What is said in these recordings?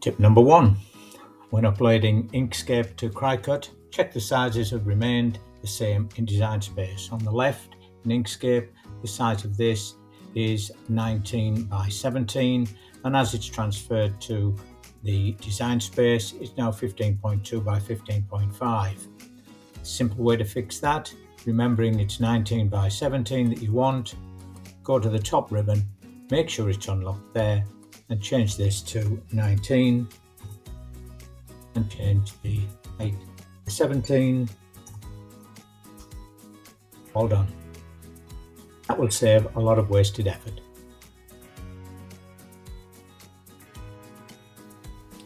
Tip number 1. When uploading Inkscape to Cricut, check the sizes have remained the same in Design Space. On the left, in Inkscape, the size of this is 19 by 17, and as it's transferred to the Design Space, it's now 15.2 by 15.5. Simple way to fix that, remembering it's 19 by 17 that you want, go to the top ribbon, make sure it's unlocked there, and change this to 19 and change the height to 17. All done. That will save a lot of wasted effort.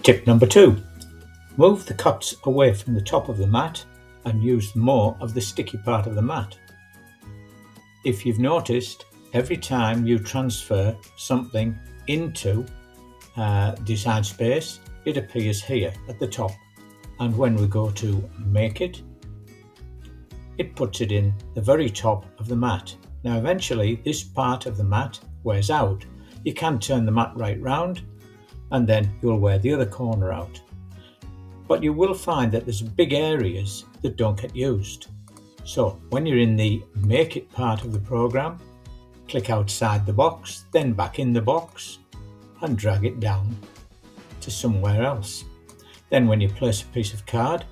Tip number 2. Move the cuts away from the top of the mat and use more of the sticky part of the mat. If you've noticed, every time you transfer something into Design Space, it appears here at the top, and when we go to make it, it puts it in the very top of the mat. Now eventually this part of the mat wears out. You can turn the mat right round and then you'll wear the other corner out. But you will find that there's big areas that don't get used. So when you're in the make it part of the program, click outside the box, then back in the box and drag it down to somewhere else. Then when you place a piece of card,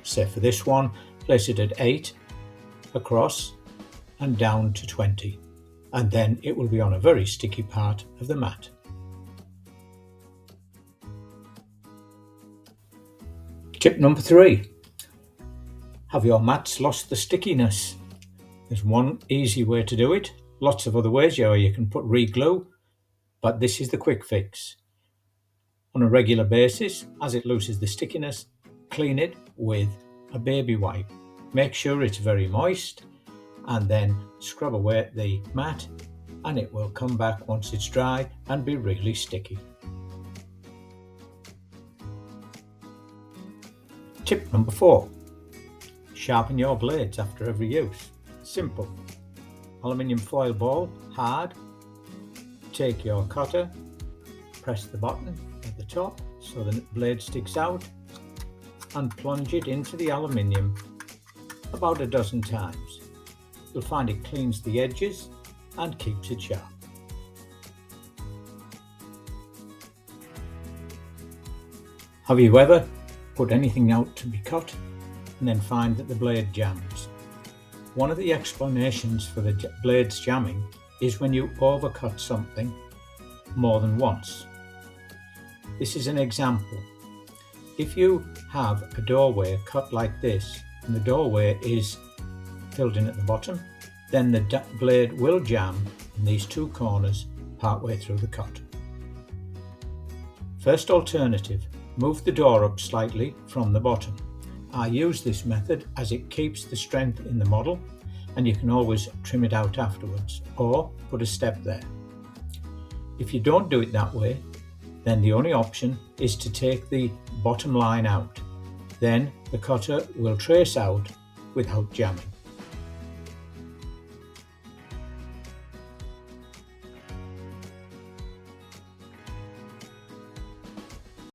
say for this one, place it at 8 across and down to 20, and then it will be on a very sticky part of the mat. Tip number 3. Have your mats lost the stickiness? There's one easy way to do it. Lots of other ways where you can put re-glue, but this is the quick fix. On a regular basis, as it loses the stickiness, clean it with a baby wipe. Make sure it's very moist and then scrub away the mat, and it will come back once it's dry and be really sticky. Tip number 4. Sharpen your blades after every use. Simple. Aluminium foil ball, hard. Take your cutter, press the button at the top so the blade sticks out, and plunge it into the aluminium about a dozen times. You'll find it cleans the edges and keeps it sharp. Have you ever put anything out to be cut and then find that the blade jams? One of the explanations for the blades jamming is when you overcut something more than once. This is an example. If you have a doorway cut like this and the doorway is filled in at the bottom, then the blade will jam in these two corners partway through the cut. First alternative, move the door up slightly from the bottom. I use this method as it keeps the strength in the model, and you can always trim it out afterwards or put a step there. If you don't do it that way, then the only option is to take the bottom line out. Then the cutter will trace out without jamming.